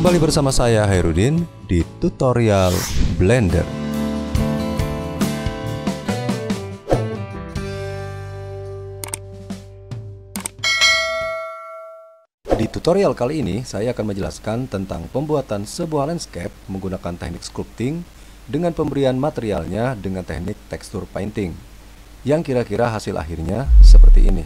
Kembali bersama saya Hairudin di tutorial Blender. Di tutorial kali ini saya akan menjelaskan tentang pembuatan sebuah landscape menggunakan teknik sculpting dengan pemberian materialnya dengan teknik texture painting, yang kira-kira hasil akhirnya seperti ini.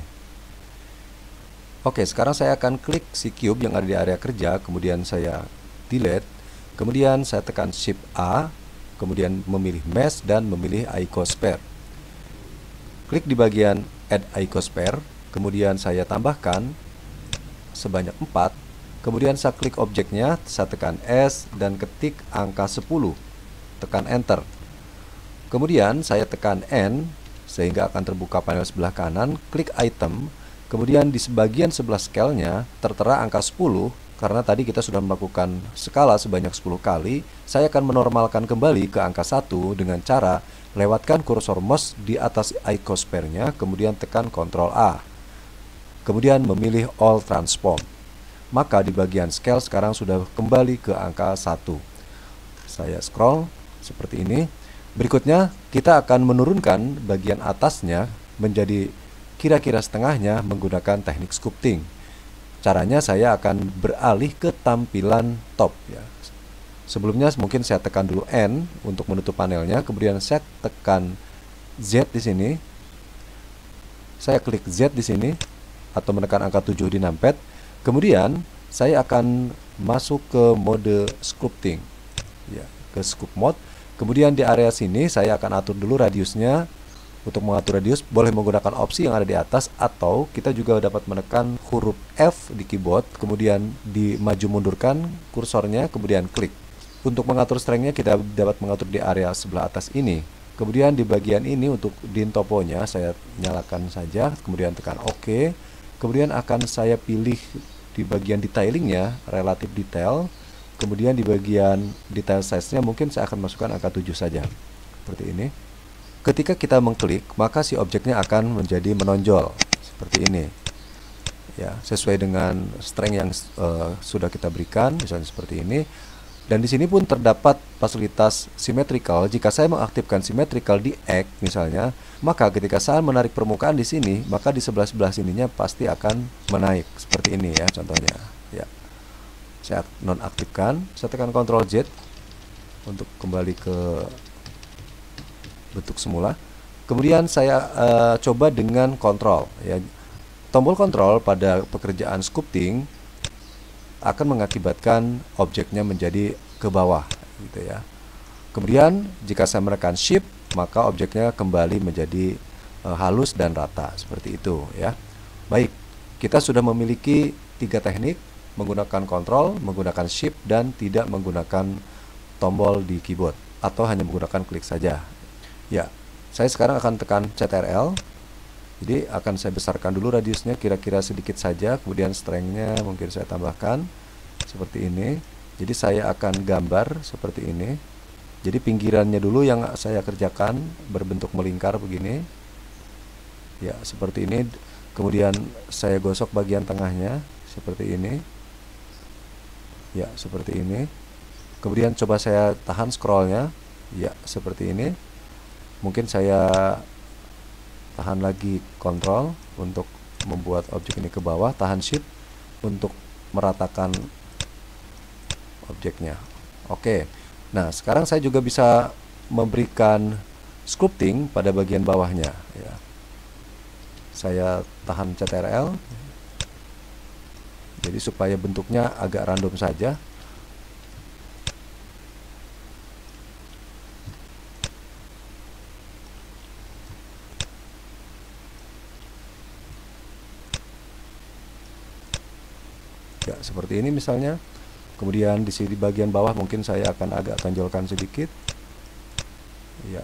Oke, sekarang saya akan klik si cube yang ada di area kerja, kemudian saya delete, kemudian saya tekan Shift A, kemudian memilih Mesh dan memilih Icosphere. Klik di bagian Add Icosphere, kemudian saya tambahkan sebanyak 4, kemudian saya klik objeknya, saya tekan S dan ketik angka 10, tekan Enter. Kemudian saya tekan N sehingga akan terbuka panel sebelah kanan, klik Item. Kemudian di sebagian sebelah scale-nya tertera angka 10, karena tadi kita sudah melakukan skala sebanyak 10 kali. Saya akan menormalkan kembali ke angka 1 dengan cara lewatkan kursor mouse di atas icosphere-nya, kemudian tekan Ctrl A. Kemudian memilih All Transform. Maka di bagian scale sekarang sudah kembali ke angka 1. Saya scroll seperti ini. Berikutnya kita akan menurunkan bagian atasnya menjadi kira-kira setengahnya menggunakan teknik sculpting. Caranya saya akan beralih ke tampilan top ya. Sebelumnya mungkin saya tekan dulu N untuk menutup panelnya, kemudian saya tekan Z di sini. Saya klik Z di sini atau menekan angka 7 di numpad. Kemudian saya akan masuk ke mode sculpting. Ya, ke sculpt mode. Kemudian di area sini saya akan atur dulu radiusnya. Untuk mengatur radius boleh menggunakan opsi yang ada di atas, atau kita juga dapat menekan huruf F di keyboard, kemudian dimaju mundurkan kursornya, kemudian klik. Untuk mengatur strength-nya kita dapat mengatur di area sebelah atas ini. Kemudian di bagian ini untuk din toponya saya nyalakan saja, kemudian tekan OK. Kemudian akan saya pilih di bagian detailingnya relatif detail. Kemudian di bagian detail size-nya mungkin saya akan masukkan angka 7 saja. Seperti ini. Ketika kita mengklik, maka si objeknya akan menjadi menonjol seperti ini. Ya, sesuai dengan strength yang sudah kita berikan, misalnya seperti ini. Dan di sini pun terdapat fasilitas symmetrical. Jika saya mengaktifkan symmetrical di X misalnya, maka ketika saya menarik permukaan di sini, maka di sebelah-sebelah sininya pasti akan menaik seperti ini ya, contohnya. Ya. Saya nonaktifkan, saya tekan Ctrl Z untuk kembali ke bentuk semula. Kemudian saya coba dengan kontrol ya. Tombol kontrol pada pekerjaan sculpting akan mengakibatkan objeknya menjadi ke bawah gitu ya. Kemudian jika saya menekan shift, maka objeknya kembali menjadi halus dan rata seperti itu ya. Baik, kita sudah memiliki 3 teknik menggunakan kontrol, menggunakan shift, dan tidak menggunakan tombol di keyboard atau hanya menggunakan klik saja. Ya, saya sekarang akan tekan Ctrl. Jadi akan saya besarkan dulu radiusnya kira-kira sedikit saja, kemudian strength-nya mungkin saya tambahkan seperti ini. Jadi saya akan gambar seperti ini. Jadi pinggirannya dulu yang saya kerjakan berbentuk melingkar begini. Ya, seperti ini. Kemudian saya gosok bagian tengahnya seperti ini. Ya, seperti ini. Kemudian coba saya tahan scrollnya. Ya, seperti ini. Mungkin saya tahan lagi kontrol untuk membuat objek ini ke bawah, tahan shift untuk meratakan objeknya. Oke. Nah, sekarang saya juga bisa memberikan sculpting pada bagian bawahnya ya. Saya tahan Ctrl. Jadi supaya bentuknya agak random saja. Ya, seperti ini misalnya. Kemudian di sini bagian bawah mungkin saya akan agak tonjolkan sedikit. Ya,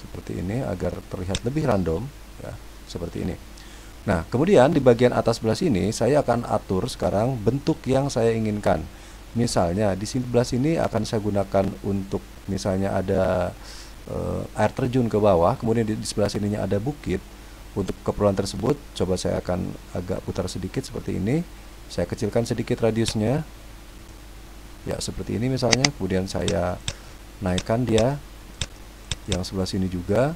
seperti ini agar terlihat lebih random ya, seperti ini. Nah, kemudian di bagian atas sebelah sini saya akan atur sekarang bentuk yang saya inginkan. Misalnya di sebelah sini akan saya gunakan untuk misalnya ada air terjun ke bawah, kemudian di sebelah sininya ada bukit. Untuk keperluan tersebut, coba saya akan agak putar sedikit seperti ini. Saya kecilkan sedikit radiusnya. Ya, seperti ini misalnya. Kemudian saya naikkan dia yang sebelah sini juga.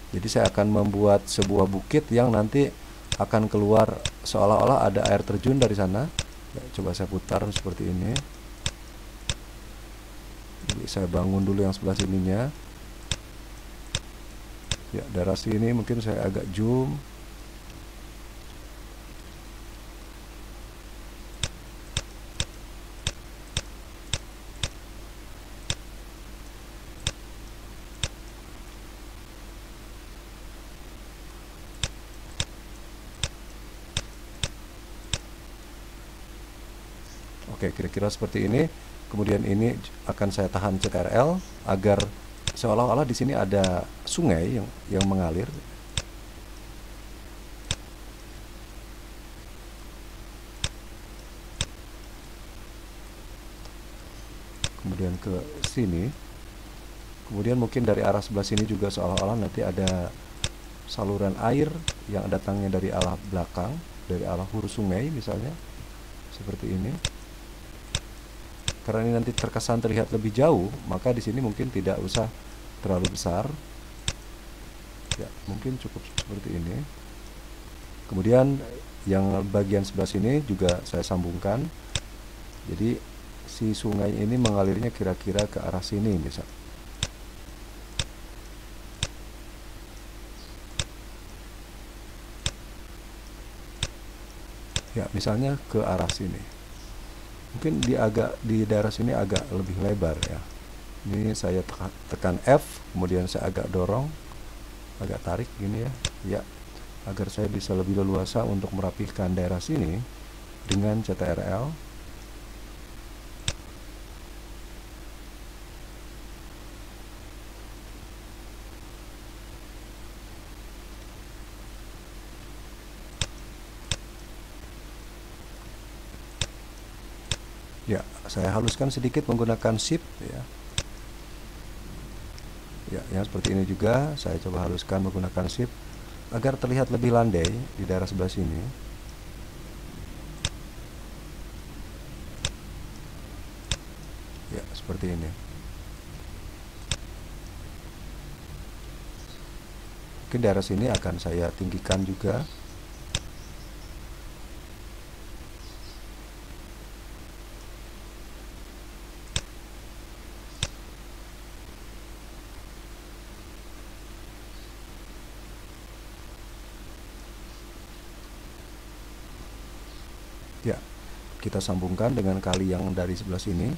Jadi saya akan membuat sebuah bukit yang nanti akan keluar seolah-olah ada air terjun dari sana. Ya, coba saya putar seperti ini. Jadi saya bangun dulu yang sebelah sininya. Ya, daerah sini mungkin saya agak zoom. Oke, kira-kira seperti ini. Kemudian ini akan saya tahan CTRL agar seolah-olah di sini ada sungai yang mengalir. Kemudian ke sini. Kemudian mungkin dari arah sebelah sini juga seolah-olah nanti ada saluran air yang datangnya dari arah belakang, dari arah hulu sungai misalnya. Seperti ini. Karena ini nanti terkesan terlihat lebih jauh, maka di sini mungkin tidak usah terlalu besar. Ya, mungkin cukup seperti ini. Kemudian yang bagian sebelah sini juga saya sambungkan. Jadi si sungai ini mengalirnya kira-kira ke arah sini misal. Ya, misalnya ke arah sini. Mungkin di daerah sini agak lebih lebar ya. Ini saya tekan F, kemudian saya agak dorong, agak tarik gini ya. Ya, agar saya bisa lebih leluasa untuk merapihkan daerah sini dengan CTRL. Ya, saya haluskan sedikit menggunakan Shift ya. Ya, yang seperti ini juga saya coba haluskan menggunakan Shift agar terlihat lebih landai di daerah sebelah sini. Ya, seperti ini. Mungkin daerah sini akan saya tinggikan juga. Ya, kita sambungkan dengan kali yang dari sebelah sini.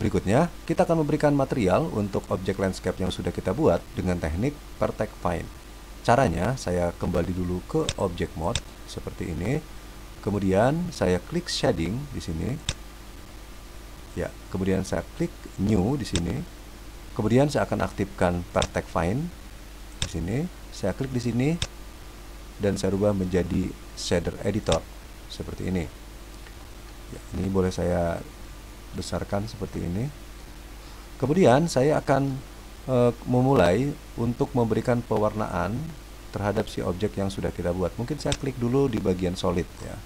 Berikutnya, kita akan memberikan material untuk objek landscape yang sudah kita buat dengan teknik Vertex Find. Caranya, saya kembali dulu ke Object Mode seperti ini. Kemudian saya klik shading di sini. Ya, kemudian saya klik new di sini. Kemudian saya akan aktifkan Vertex Find di sini. Saya klik di sini dan saya rubah menjadi shader editor seperti ini. Ya, ini boleh saya besarkan seperti ini. Kemudian saya akan memulai untuk memberikan pewarnaan terhadap si objek yang sudah kita buat. Mungkin saya klik dulu di bagian solid ya.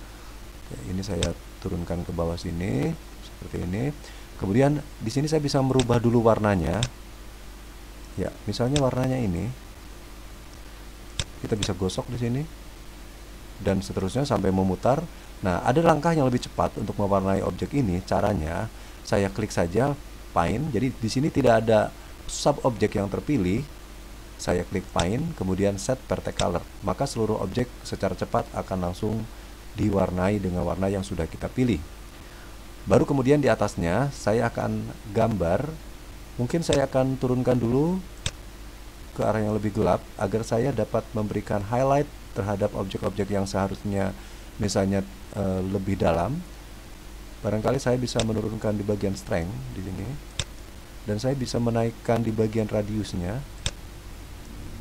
Ya, ini saya turunkan ke bawah sini seperti ini. Kemudian di sini saya bisa merubah dulu warnanya. Ya, misalnya warnanya ini. Kita bisa gosok di sini dan seterusnya sampai memutar. Nah, ada langkah yang lebih cepat untuk mewarnai objek ini. Caranya, saya klik saja Find. Jadi di sini tidak ada sub objek yang terpilih. Saya klik Find, kemudian Set Vertex Color. Maka seluruh objek secara cepat akan langsung diwarnai dengan warna yang sudah kita pilih. Baru kemudian di atasnya saya akan gambar. Mungkin saya akan turunkan dulu ke arah yang lebih gelap agar saya dapat memberikan highlight terhadap objek-objek yang seharusnya misalnya lebih dalam. Barangkali saya bisa menurunkan di bagian strength di sini, dan saya bisa menaikkan di bagian radiusnya,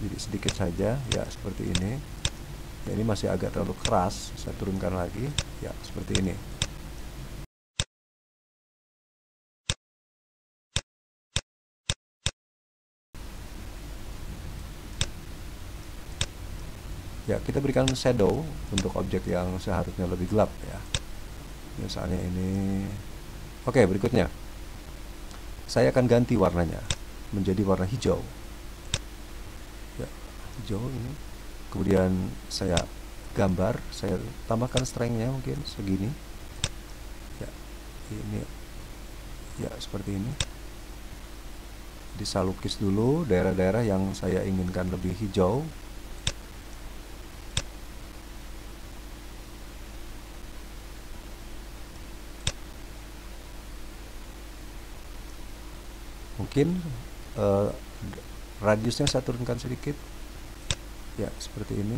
jadi sedikit saja ya seperti ini. Ya, ini masih agak terlalu keras, saya turunkan lagi. Ya, seperti ini. Ya, kita berikan shadow untuk objek yang seharusnya lebih gelap ya. Misalnya ini. Oke, berikutnya. Saya akan ganti warnanya menjadi warna hijau. Ya, hijau ini. Kemudian saya gambar, saya tambahkan strength-nya mungkin segini. Ya, ini. Ya, seperti ini. Saya lukis dulu daerah-daerah yang saya inginkan lebih hijau. Mungkin radiusnya saya turunkan sedikit. Ya, seperti ini.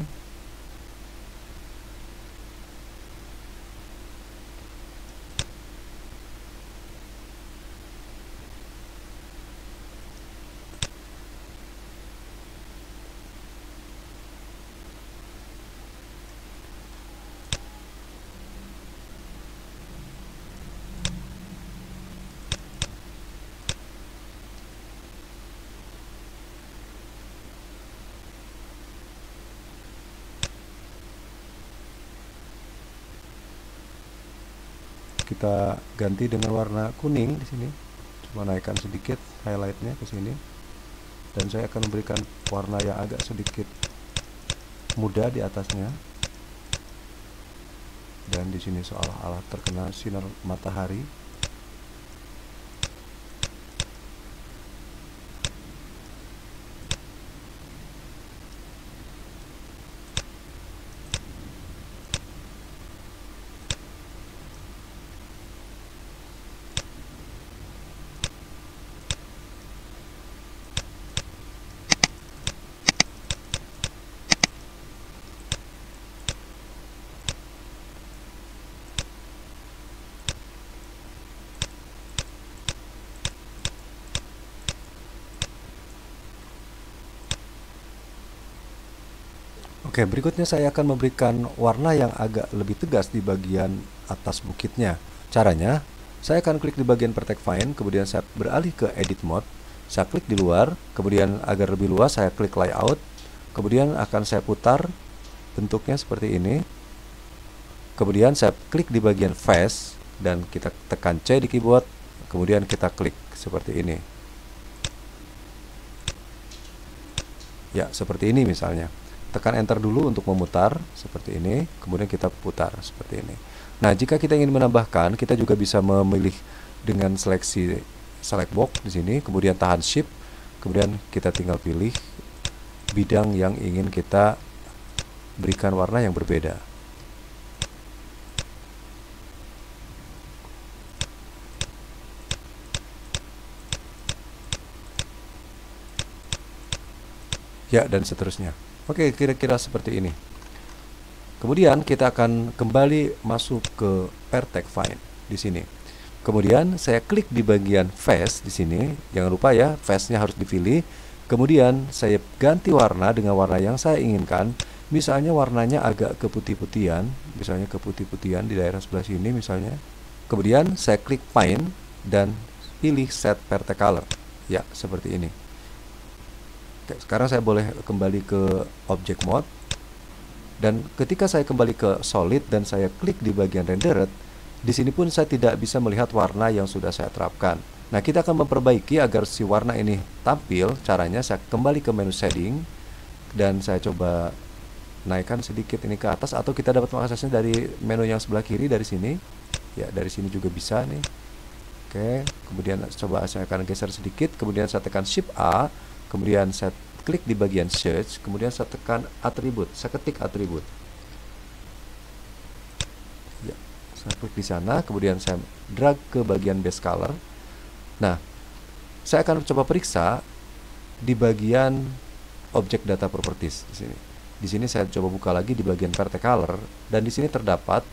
Kita ganti dengan warna kuning di sini. Cuma naikkan sedikit highlightnya ke sini. Dan saya akan memberikan warna yang agak sedikit muda di atasnya. Dan di sini seolah-olah terkena sinar matahari. Oke, berikutnya saya akan memberikan warna yang agak lebih tegas di bagian atas bukitnya. Caranya, saya akan klik di bagian Vertex Find, kemudian saya beralih ke Edit Mode. Saya klik di luar, kemudian agar lebih luas saya klik Layout, kemudian akan saya putar bentuknya seperti ini. Kemudian saya klik di bagian Face, dan kita tekan C di keyboard, kemudian kita klik seperti ini. Ya, seperti ini misalnya. Tekan enter dulu untuk memutar seperti ini, kemudian kita putar seperti ini. Nah, jika kita ingin menambahkan, kita juga bisa memilih dengan seleksi select box di sini, kemudian tahan shift, kemudian kita tinggal pilih bidang yang ingin kita berikan warna yang berbeda. Ya, dan seterusnya. Oke, kira-kira seperti ini. Kemudian kita akan kembali masuk ke Vertex Find di sini. Kemudian saya klik di bagian face di sini. Jangan lupa ya, face-nya harus dipilih. Kemudian saya ganti warna dengan warna yang saya inginkan. Misalnya warnanya agak keputih-putihan, misalnya keputih-putihan di daerah sebelah sini misalnya. Kemudian saya klik Find dan pilih Set Vertex Color. Ya, seperti ini. Sekarang saya boleh kembali ke Object Mode, dan ketika saya kembali ke Solid dan saya klik di bagian Rendered, di sini pun saya tidak bisa melihat warna yang sudah saya terapkan. Nah, kita akan memperbaiki agar si warna ini tampil. Caranya saya kembali ke menu Shading dan saya coba naikkan sedikit ini ke atas, atau kita dapat mengaksesnya dari menu yang sebelah kiri dari sini. Ya, dari sini juga bisa nih. Oke, kemudian coba saya akan geser sedikit, kemudian saya tekan Shift A. Kemudian saya klik di bagian search, kemudian saya tekan atribut, saya ketik atribut. Ya, saya klik di sana, kemudian saya drag ke bagian base color. Nah, saya akan coba periksa di bagian object data properties di sini. Di sini saya coba buka lagi di bagian Vertex Color, dan di sini terdapat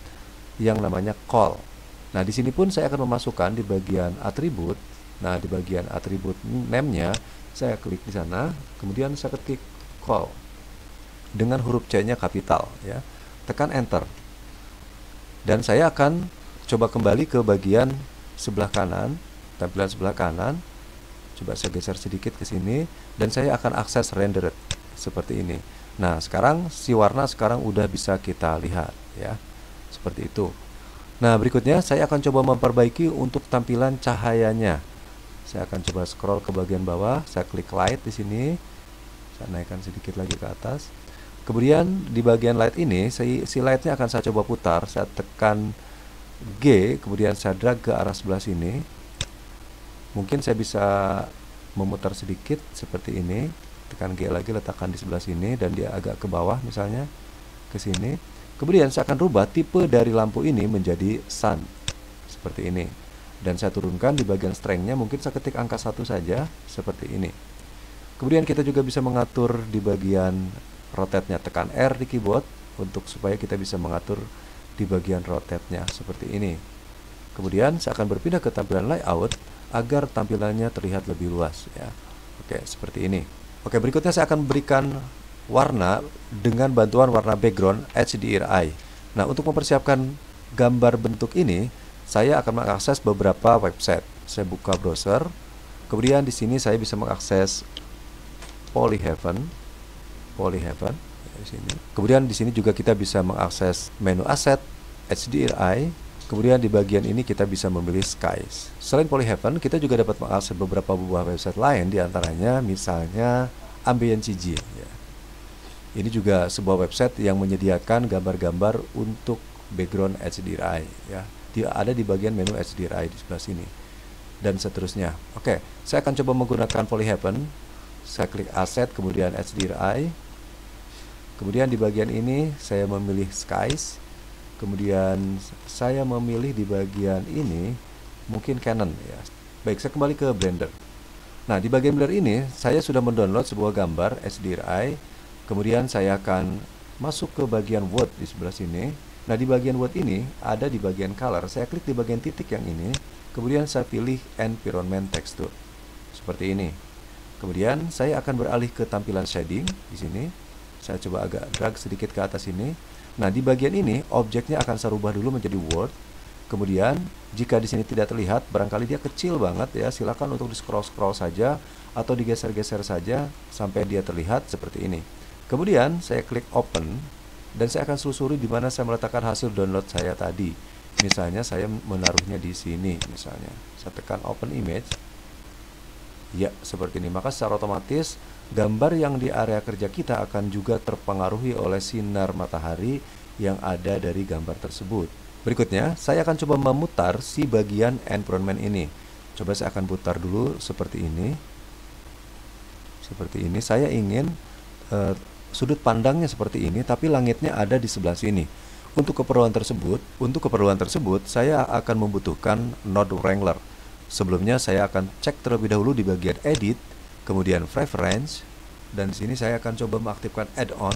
yang namanya call. Nah, di sini pun saya akan memasukkan di bagian atribut. Nah, di bagian atribut name-nya saya klik di sana, kemudian saya ketik call. dengan huruf C-nya kapital ya. Tekan enter. Dan saya akan coba kembali ke bagian sebelah kanan, tampilan sebelah kanan. Coba saya geser sedikit ke sini dan saya akan akses rendered seperti ini. Nah, sekarang si warna sekarang udah bisa kita lihat ya. Seperti itu. Nah, berikutnya saya akan coba memperbaiki untuk tampilan cahayanya. Saya akan coba scroll ke bagian bawah, saya klik light di sini. Saya naikkan sedikit lagi ke atas. Kemudian di bagian light ini, si lightnya akan saya coba putar. Saya tekan G, kemudian saya drag ke arah sebelah sini. Mungkin saya bisa memutar sedikit seperti ini. Tekan G lagi, letakkan di sebelah sini dan dia agak ke bawah misalnya, ke sini. Kemudian saya akan rubah tipe dari lampu ini menjadi sun seperti ini. Dan saya turunkan di bagian strength-nya, mungkin saya ketik angka 1 saja seperti ini. Kemudian kita juga bisa mengatur di bagian rotate-nya, tekan R di keyboard untuk supaya kita bisa mengatur di bagian rotate-nya seperti ini. Kemudian saya akan berpindah ke tampilan layout agar tampilannya terlihat lebih luas ya. Oke, seperti ini. Oke, berikutnya saya akan berikan warna dengan bantuan warna background HDRI. Nah, untuk mempersiapkan gambar bentuk ini, saya akan mengakses beberapa website. Saya buka browser. Kemudian di sini saya bisa mengakses Polyhaven di sini. Kemudian di sini juga kita bisa mengakses menu aset HDRI. Kemudian di bagian ini kita bisa memilih skies. Selain Polyhaven, kita juga dapat mengakses beberapa buah website lain, diantaranya misalnya Ambient CG. Ya. Ini juga sebuah website yang menyediakan gambar-gambar untuk background HDRI. Ya. Dia ada di bagian menu HDRI di sebelah sini dan seterusnya. Oke, saya akan coba menggunakan Polyhaven. Saya klik aset, kemudian HDRI. Kemudian di bagian ini saya memilih skies. Kemudian saya memilih di bagian ini mungkin Canon ya. Baik, saya kembali ke Blender. Nah, di bagian Blender ini saya sudah mendownload sebuah gambar HDRI. Kemudian saya akan masuk ke bagian Word di sebelah sini. Nah, di bagian Word ini ada di bagian color. Saya klik di bagian titik yang ini. Kemudian saya pilih environment texture. Seperti ini. Kemudian saya akan beralih ke tampilan shading di sini. Saya coba agak drag sedikit ke atas ini. Nah, di bagian ini objeknya akan saya rubah dulu menjadi word. Kemudian jika di sini tidak terlihat, barangkali dia kecil banget ya, silakan untuk di scroll saja atau digeser-geser saja sampai dia terlihat seperti ini. Kemudian saya klik open dan saya akan selusuri di mana saya meletakkan hasil download saya tadi. Misalnya saya menaruhnya di sini misalnya. Saya tekan open image. Ya, seperti ini. Maka secara otomatis gambar yang di area kerja kita akan juga terpengaruhi oleh sinar matahari yang ada dari gambar tersebut. Berikutnya, saya akan coba memutar si bagian environment ini. Coba saya akan putar dulu seperti ini. Seperti ini. Saya ingin sudut pandangnya seperti ini, tapi langitnya ada di sebelah sini. Untuk keperluan tersebut, saya akan membutuhkan Node Wrangler. Sebelumnya saya akan cek terlebih dahulu di bagian edit, kemudian preference, dan di sini saya akan coba mengaktifkan add-on.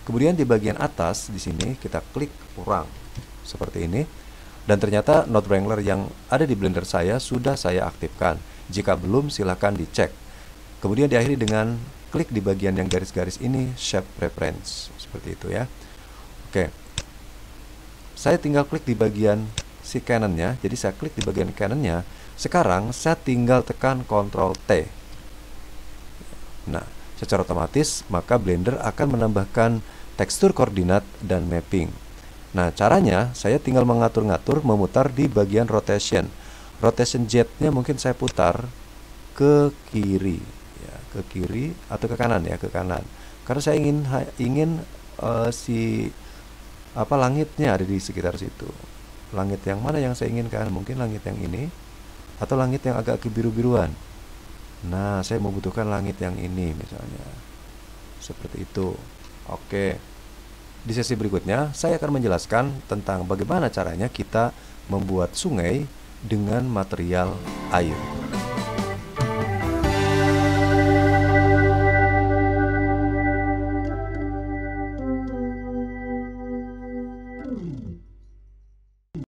Kemudian di bagian atas di sini kita klik kurang seperti ini. Dan ternyata Node Wrangler yang ada di Blender saya sudah saya aktifkan. Jika belum, silahkan dicek. Kemudian diakhiri dengan klik di bagian yang garis-garis ini, shape preference, seperti itu ya. Oke. Saya tinggal klik di bagian si Canon-nya. Jadi saya klik di bagian Canon-nya. Sekarang saya tinggal tekan Ctrl T. Nah, secara otomatis maka Blender akan menambahkan tekstur koordinat dan mapping. Nah, caranya saya tinggal mengatur-ngatur, memutar di bagian rotation. Rotation Z-nya mungkin saya putar ke kiri, ya, ke kiri atau ke kanan ya, ke kanan. Karena saya ingin langitnya ada di sekitar situ. Langit yang mana yang saya inginkan? Mungkin langit yang ini atau langit yang agak kebiru-biruan. Nah, saya membutuhkan langit yang ini misalnya. Seperti itu. Oke. Di sesi berikutnya, saya akan menjelaskan tentang bagaimana caranya kita membuat sungai dengan material air.